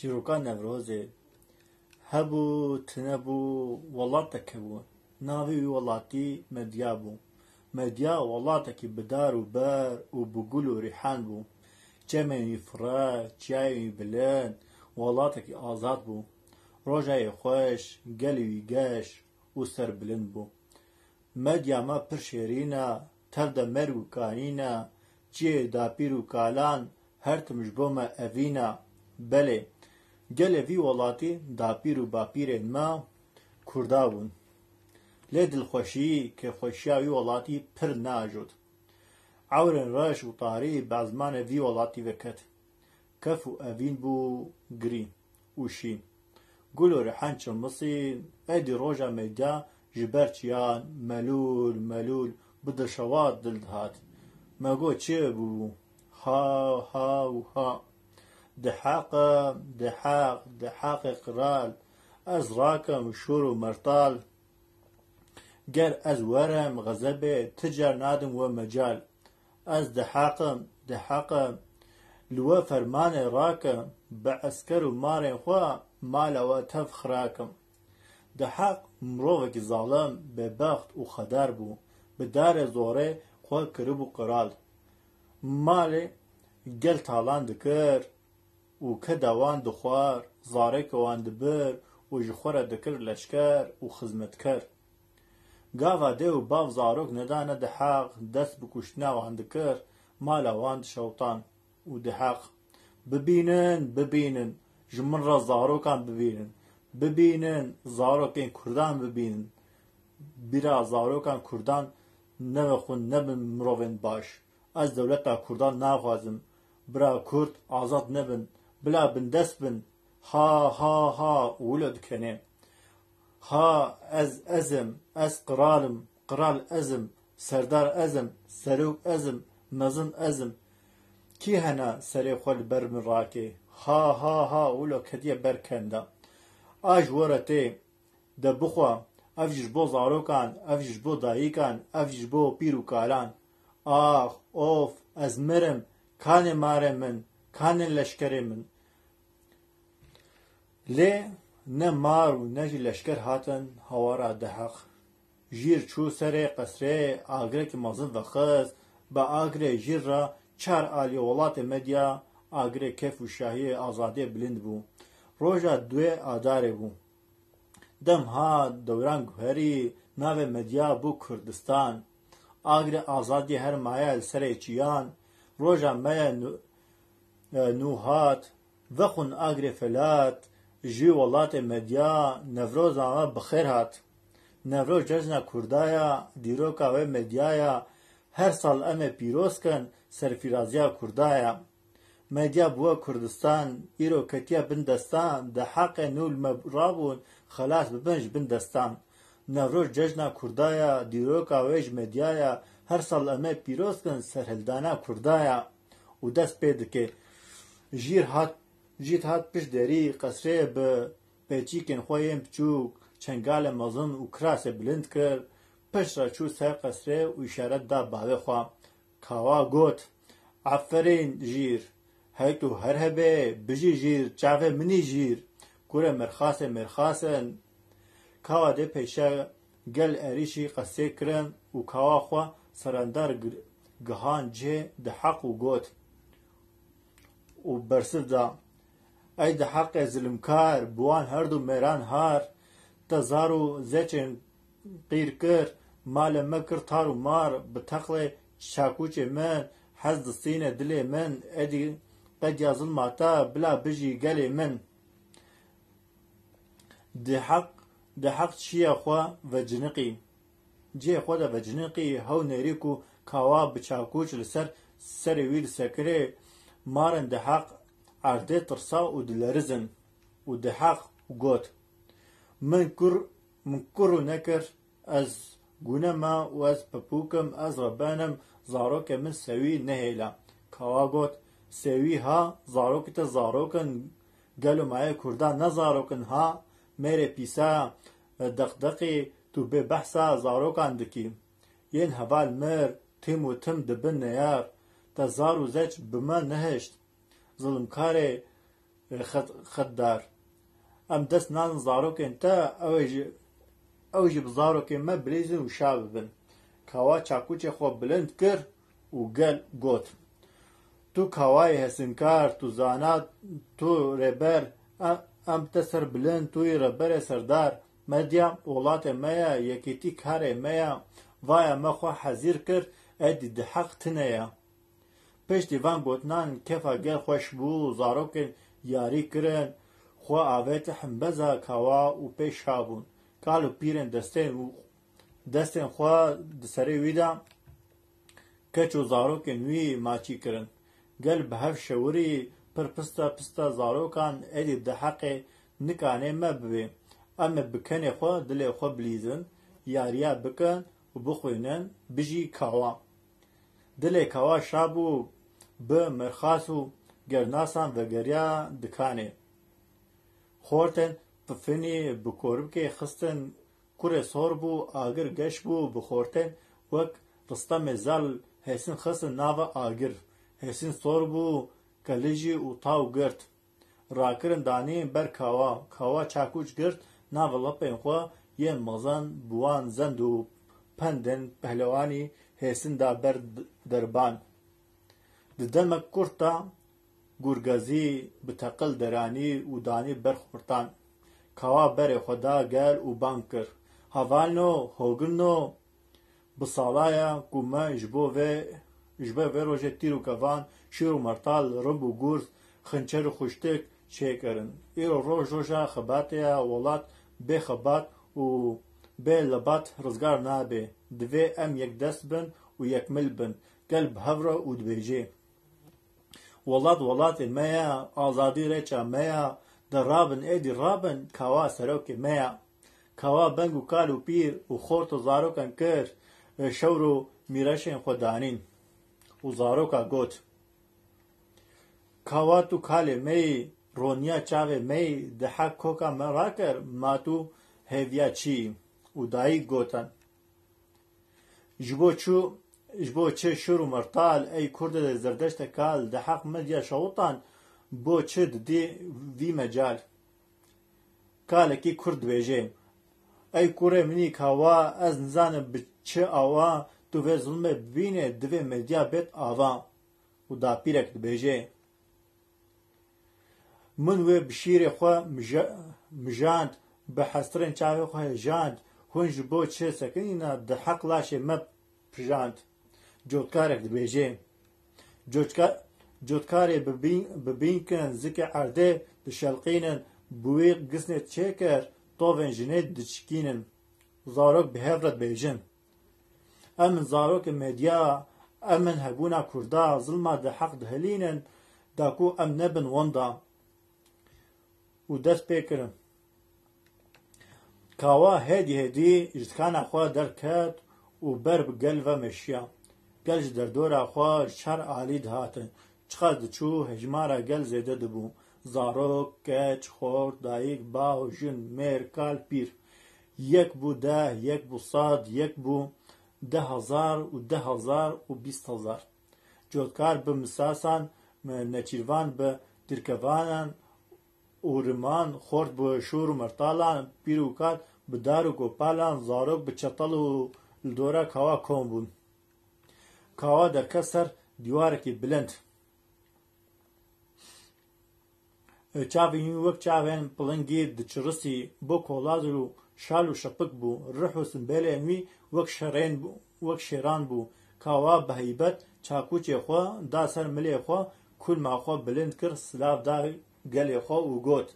چیرۆکان نەڤرۆزێ هەبوو تنەبوو وڵاتێک بوو ناوی وڵاتی مەدیا بوو مەدیا وڵاتێکی بدار و بەر و بگول و ریحان بوو جەمێنی فرە چیاوی بلند وڵاتێکی ئازاد بوو ڕۆژای خۆش گەلوی گەش و سەر بلند بوو مەدیامە پر شێرینە تەردە مەرگ و کانینە جێ داپیر و کالان هەرتمش بۆمە ئەڤینە بەلێ gelê vî welatî dapîr û bapîrên me Kurda bûn. Lê dilxweşî kêfxweşiya wî welatî pir neajot. Ewrên reş û tarî bi ezmanê vî welatî veket. Kef û evîn bû girî û şîn. Gul û rihan çilmisîn êdî roja mêdya ji ber çiyan melûl melûl bi dişewat dil dihat. Me got çi bû? Ha ha û ha. دحاقم دحاق قرال از راكم شور و مرطال گر از ورم غزبه تجار نادم و مجال از دحاقم لو فرمان راكم بعسكر و مارن خوا مالا و تفخراكم دحاق مروفك ظالم ببخت و خدار بو بدار زوره خوا کرب و قرال مالي گل تالان دکر و که دوان دخوار زارک وان دبر و جخوره دکر لشکر و خزمتکر گاوا ده و باو زاروک ندانه دحاق دست بکشتنا وان دکر مالا وان شوطان و دحاق ببینن جمن را زاروکان ببینن زاروکین کردان ببینن بیرا زاروکان کردان نوخون نبن مروین باش از دولتا کردان ناخوازم برا کرد آزاد نبن بلا بندست بن ها ها ها ولد کنه ها از قرال ازم سردار ازم سروک ازم مزن ازم کی هنا سری خول بر من راکه ها ها ها ولو کدیه برکنده آج ورته ده بخوا افجش بو زاروکان افجش بو داییکان افجش بو پیرو کالان آخ اوف از مرم کان ماره من کان لشکر من لی نه مار و نه لشکر هاتن هوارا دحق جیر چو سره قصره آگره که مازن وخص با آگره جیر را چار آلی ولات مدیا آگره کف و شاهی آزادی بلند بو روژا دوی آداره بو دم ها دوران گوهری ناو مدیا بو کردستان آگره آزادی هر مایه سره چیان روژا مایه نوهات وخون آگره فلات جی ولات مدیا نوروز آما بخیر هات نوروز جشن کردایا دیروکا و مدیایا هر سال امه پیروز کن سرفیرازیا کردایا مدیا بوا کردستان ایرو کتیا بندستان ده حق نول مبرابون خلاص ببنج بندستان نوروز جشن کردایا دیروکا ویج مدیایا هر سال امه پیروز کن سرهلدانا کردایا و دست پیدا که جیت هات پش دری قصره به پیچیکن خواهیم بچوک چنگال مزن و کراس بلند کرد پش را چو سر قصره و اشارت دا باوه خواه کاوا گوت عفرین جیر هیتو هر هبه بجی جیر چاوه منی جیر کوره مرخاسن کاوا ده پیشه گل اریشی قصه کرن و کاوا خواه سراندار گهان جه ده حق و گوت و برسر دا ای ده حق ظلمکار بوان هر دو میران هار تزارو زچن قیر کر مال مکر تارو مار بتقل شاکوچ من حز دستین دل من ادی قد یازل ماتا بلا بجی گل من ده حق چیه خوا و جنقی جی خوا ده و جنقی هاو نریکو کاوا بچاکوچ لسر سر ویل سکره مارن ده حق عرده ترسا و دلرزن و ده حق و گوت من کرو نکر از گونه ما و از پپوکم از ربانم زاروک من سوی نهیلا کوا گوت سوی ها زاروک تا زاروکن گلو مای کردان نزاروکن ها میره پیسا دقدقی تو به بحثا زاروکان دکی ین هوال مر تیم و تم دبن نیار تا زارو زچ بما نهشت ظلمکاره خددار ام دست نان زاروکن تا اوجی بزاروکن ما بریزن و شاب بن کاوا چاکوچ خو بلند کر و گل گوت تو کاوای هسنکار تو زانات تو ربر ام تسر بلند توی ربر سردار مدیا ولات مایا یکیتی کار مایا وای ما خو حزیر کر ادی د حق تنیا پشت دیوان گوتنان کفا گل خوش بو زاروکن یاری کرن خو آویت حنبزا کاوا و پیش شابون کالو پیرن دستن خو دسری ویدا کچو زاروکن وی ماچی کرن گل به هف شوری پر پستا زاروکان ادی د حق نکانه مبوی اما بکنه خو دل خو بلیزن یاریا بکن و بخوینن بجی کاوا دل کاوا شابو به مرخاصو گرناسان و گریا دکانه خورتن پفنی بکورب که خستن کره سور بو آگر گش بو بخورتن وک رستم زل هسین خستن ناو آگر هسین سور بو کلیجی و تاو گرد راکرن دانی بر کاوا چاکوچ گرد ناو لپین خوا ین مزان بوان زندو پندن پهلوانی هسین دا بر دربان ددمک کرتا گورگازی بتقل درانی و دانی برخورتان کاوا بر خدا گل و بانکر هوانو هوگنو بسالایا کوما جبه و روژه تیرو کوان شیرو مرتال رب و گورز خنچر خوشتک چیکرن ایرو روژا خباتیا ولات به خبات و به لبات رزگار نابه دوی ام یک دست بن و یک مل بن قلب هفره و دبیجه ولات مایا آزادی ریچا مایا در رابن ایدی رابن کاوا سروک مایا کاوا بنگو کالو پیر و خورت و زاروکن کر شورو میرشن خودانین و زاروکا گوت کاوا تو کالی می رونیا چاوه می ده حق کوکا مراکر ما تو هیویا چی و دایی گوتن جبو چه شروع مرتال ای کرد زردشت کال ده حق مدیا شوطان بو چه دی وی مجال کال کی کرد بیجه ای کوره منی کاوا از نزانم بچه آوا تو و ظلم بینه دوی مدیا بیت آوا و دا پیرک بیجه من و بشیر خو مجاند به حسرن چاوی خو جاند هنج بو چه سکنینا ده حق لاشه مب پجاند جوتکارک دبیجه جوتکاری ببین کن زکی عرده دشلقینن بوی قسنت چکر طوفن جنید دچکینن زاروک بهفرت بیجن امن زاروک مدیا امن هبونا کردا ظلما ده حق دهلینن داکو ام نبن وندا و دست پیکرن کاوا هدی اجتخانا خواه درکت و بر بگل و مشیا گلج در دورا خواه شر عالی دهاتن چخاز دچو هجمارا گل زیده دبو زاروک کچ خور دایک باو جن میر کال پیر یک بو ده یک بو صاد یک بو 10,000 و 10,000 و 20,000 جودکار به مساسان نچیروان به ترکوانان اورمان خورد به شور مرتالان پیروکات به دارو گوپالان زاروک به چطل و دورا کاوا کون بون کاوا در کسر دیوارکی بلند چاوین وک چاوین پلنگی دچرسی بو کولازلو شالو شپک بو رحو سنبیلی انوی وک شیران بو کاوا بهیبت چاکوچی خوا دا سر ملی خوا کل ما خوا بلند کر سلاف دا گلی خوا و گوت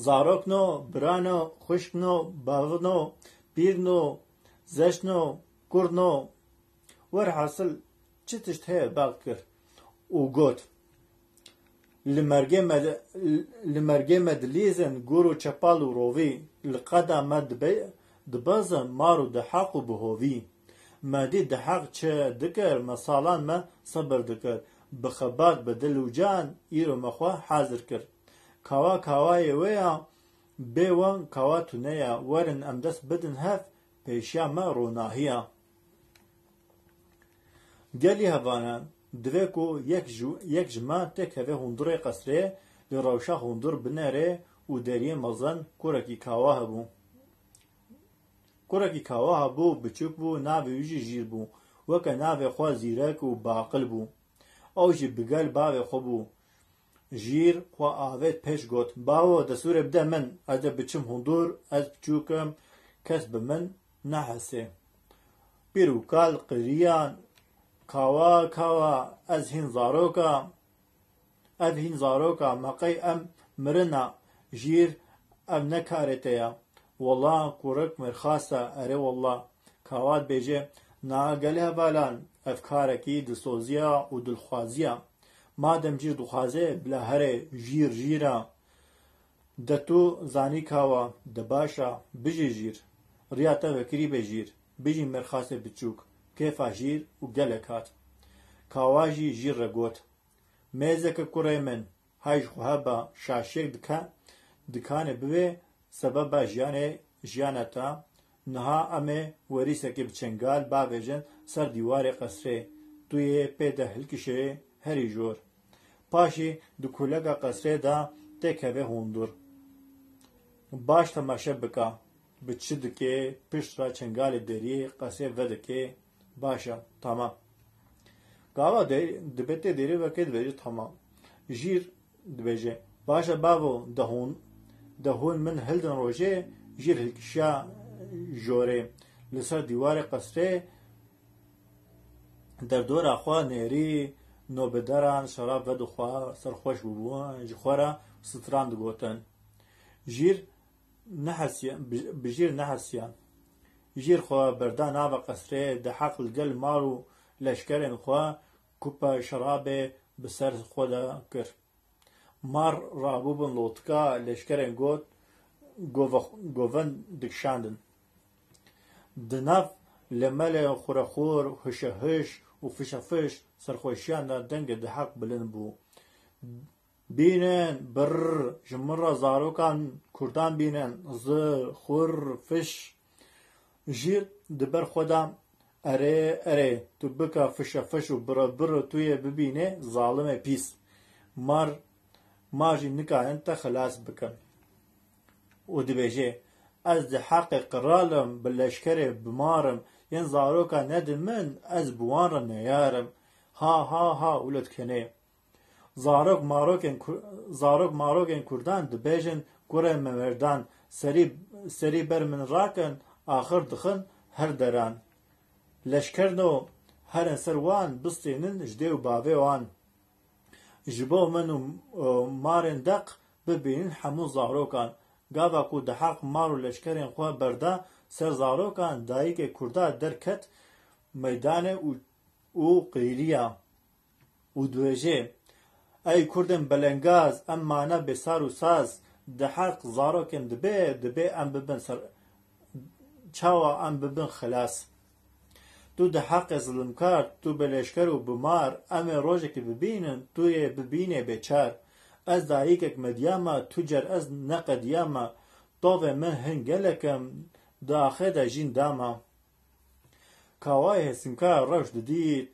زاروک نو برانو خشک نو باغنو پیر نو زشت نو کرد نو ور حاصل چی تشت هی باغ کر و گوت لمرگه مدلیزن گورو چپالو روی لقدا مد دبازن مارو دحاقو بهوی مادی دحاق چه دکر مسالان ما صبر دکر بخبات بدلو جان ایرو مخوا حاضر کر کاوای ویا بیوان کاوا تونیا ورن امدس بدن هف پیشیا ما روناهیا گلی هوانا دوی کو یک جما تک هفه هندره قصره لروشا هندور بنره و دریه مزن کورکی کاوا هبو کورکی کاوا هبو بچوک بو ناوی ویجی جیر بو وکه ناوی خوا زیرک و باقل بو او جی بگل باوی خو بو جیر خوا آوید پیش گوت باو دسوره بده من از بچم هندور از بچوکم کس به من نحسه بیروکال قریان کاوا از هین زاروکا مقی ام مرنا جیر ام نکارته یا والله کورک مرخاسا اره والله کاوات بیجه ناگله بالان افکارکی دسوزیا و دلخوازیا مادم جیر دخوازه بلا هره جیرا دتو زانی کاوا دباشا بجی جیر ریاتا وکری بجیر بجی مرخاسه بچوک کیفا جیر و گلکات کاواجی جیر رگوت میزک کوره من هایش خواه شاشک دکانه بوه سبب جیانتا نها امه وریسکی بچنگال باویجن سر دیوار قصره توی پیده هلکشه هری جور پاشی دو کولگا قصره دا تکوه هوندور باش تماشه بکا بچه دکه پشت را چنگال دری قصره ودکه باشا تمام گاوا دبته دری وکید ویجه تمام جیر دبیجه باشا باو دهون من هلدن روژه جیر هلکشا جوره لسر دیوار قصره در دور اخوا نهری نوبداران شراب و دخوا سرخوش ببوان جخورا ستران دگوتن جیر نحسیان جیر خوا بردان آبا قصره ده حقل گل مارو لشکرین خوا کوپا شراب بسر خود کر مار رابوبن لوتکا لشکرین گوون دکشاندن دناف لمل خورخور هشهش و فشفش سرخوشیان دنگ ده حق بلند بو بینن بر جمر زاروکان کردان بینن ز خور فش جیر دبر خودم اره تو بکا فشفش و بر توی ببینه ظالم پیس ماجی نکا انت خلاص بکن و دبیجه از ده حق قرالم بلشکر بمارم ین زاروکا ندن من از بوان را نیارم ها ولد کنه زاروک ماروکن کردان دبیجن گره ممردان سری بر من راکن آخر دخن هر دران لشکر نو هر انسر وان بستینن جده و باوه وان جبو منو مارن دق ببینن همو زاروکان گاوا کو ده حق مارو لشکرین خواه برده سر زاروکان دایی که کرده درکت میدان او قیریا و دویجه ای کردن بلنگاز اما نه بسار و ساز ده حق زاروکن دبه ام ببن سر چاوا ام ببن خلاص تو ده حق ظلمکار تو بلشکر و بمار ام روژه که ببینن توی ببینه بچار از دایک مدیاما تجر از نقدیاما طوه من هنگلکم داخل دا جین داما کاوای هسنکا روش دید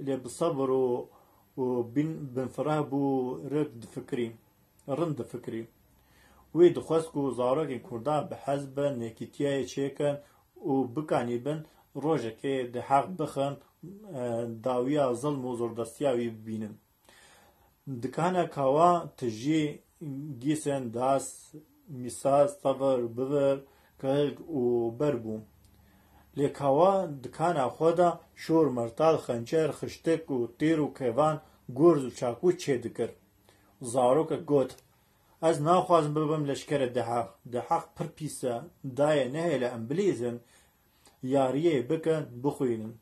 لبصبر و بن فراه بو رند فکری وی دخواسکو زاروکین کردان به حزب نیکیتیای چیکن و بکانی بن روژه که ده حق بخن داویا ظلم و زردستیاوی ببینن دکانه کاوا تجی گیسن داس میساز تفر بور کهلگ و بربوم لیکاوا دکانه خودا شور مرتال خنچر خشتک و تیر و کیوان گرز و چاکو چه دکر زاروک گوت از ناخوازم ببم لشکر ده حق پر پیسه دای نهیل امبلیزن یاریه بکن بخوینن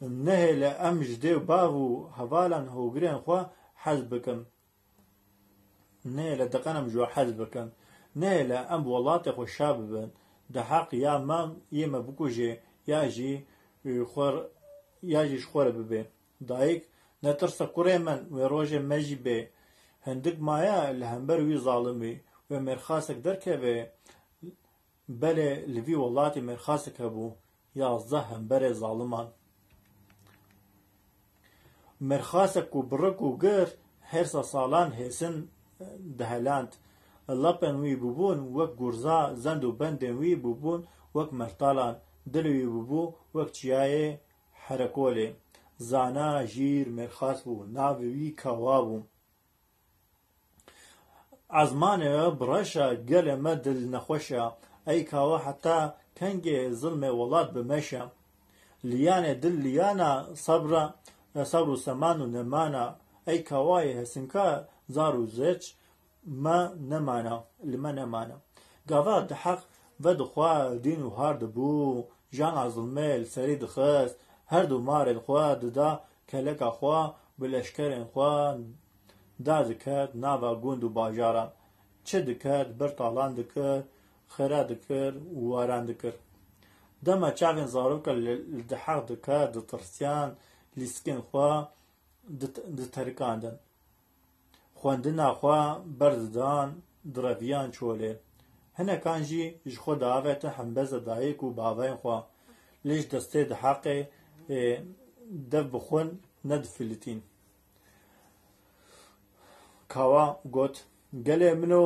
نهیل ام جده باو هوالان هوگرین خواه حز بکن نهیل دقنم جو حز بکن نهیل ام ولات خو شاب بن ده حق یا من یما بکوجه یاجیش خور ببه دایک نترسا کوره من و روژه مجی به هندک مایا لهمبر وی ظالمی و مرخاسک درکه به بله لوی ولاتی مرخاسک هبو یازده همبر ظالمان مرخاسک و برک و گر هێرسە ساڵان هێسن دەهەلاند لەپێن وی بووبوون وەک گورزا زەند و بەندێن وی بووبوون وەک مەرتاڵان دلوی بووبوو وەک چیایێ حرەکۆلێ زانا ژیر مێرخاس بوو ناوی وی کاوا بوو عزمانێ بڕەشە گەلێ مە دل نەخۆشە ئەی کاوا حتا کەنگێ زڵمێ وڵات بمەشە لیانێ دل لیانە سەبر و سەمان و نەمانە ئەی کاوایە هەسنکە زار و زێچ مە نەمانە لمە نەمانە گاوا دحەق vê dixwe dîn û har dibû jana zilmê li serî dixist herdû marên xwe dida keleka xwe bi leşkerên xwe da diket nava gund û bajaran çi diket bir talan dikir xêra dikir û waran dikir dema çavên zarokê li dihaq dike ditirsiyan lîskên xwe diterikandin xwendina xwe berdidan direviyan çolê hinekan jî ji xwe diavêtin hembeza dayîk û baveyên xwe lê ji destê dihaqê dev bi xwin nedifilîtîn kawa got gelê min û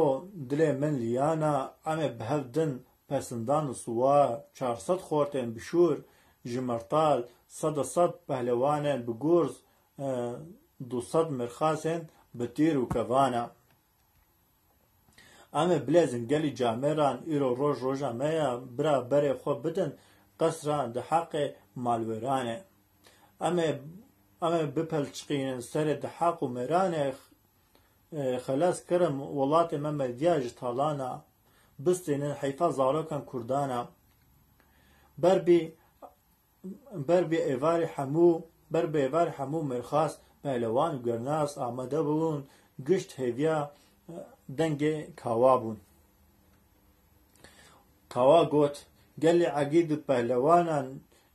dilê min lîyana em ê bihev din pesindan û siwar 400 xortên bişûr ji mertal seda sed pehlewanên bi gurz 200 mirxasên bi tîr û kevana em ê bilêzin gelî cameran îro roj roja me ye bira berê xwe bidin qesran dihaqê malwêranê em ê bipelçiqînin serê dihaq û mêranê xelas kirin welatê me medya ji talana bistênin heyfa zarokan kurdana berbê êvarê hemû mêrxas pehlewan û gernas amade bûn gişt hêviya dengê kawa bûn kawa got gelê egîd û pehlewanan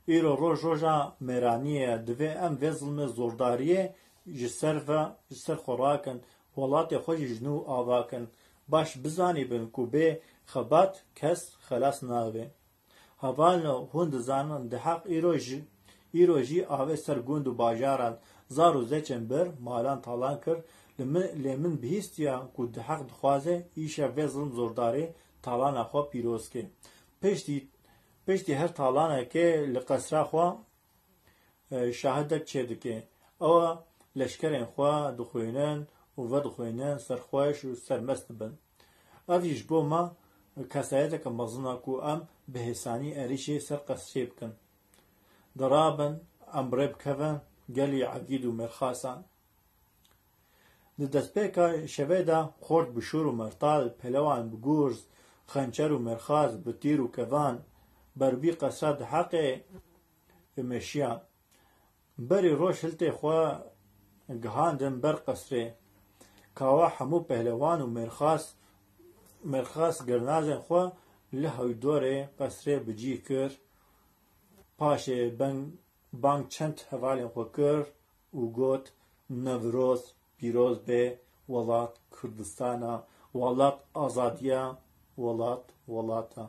îro roj roja mêraniyê divê em vê zilmê zordariyê ji ser xwe rakin welatê xwe jî ji nû avakin baş bizanîbin ku bê xebat kes xelas nabe hevalno hûn dizanin dihaq îro jî avê ser gund û bajaran zar û zeçên bir malan talan kir lê min bihîstiya ku dihaq dixwaze îşev vê zilm zordarî talana xwe pîroz ke piştî her talanekê li qesra xwe şahidek çê dike ew leşkerên xwe dixwînin û vedixwînin serxweş û sermest dibin ev jî ji bo me kesayeteke mezin e ku em bi hêsanî êrişê ser qesrê bikin dirabin em rê bikevin gelî egîd û mêrxasan di destpêka şevê de xort bişûr û mertal pelewan bi gurz xençer û mêrxas bi tîr û kevan berbî qesra dihaqê meşiyan berî roj hiltê xwe gihandin ber qesrê kawa hemû pehlewan û mêrxas girnazên xwe li hewdorê qesrê bicî kir paşê bang çend hevalên xwe kir û got Newroz pîroz bê welat Kurdistana welat azadiya welat welata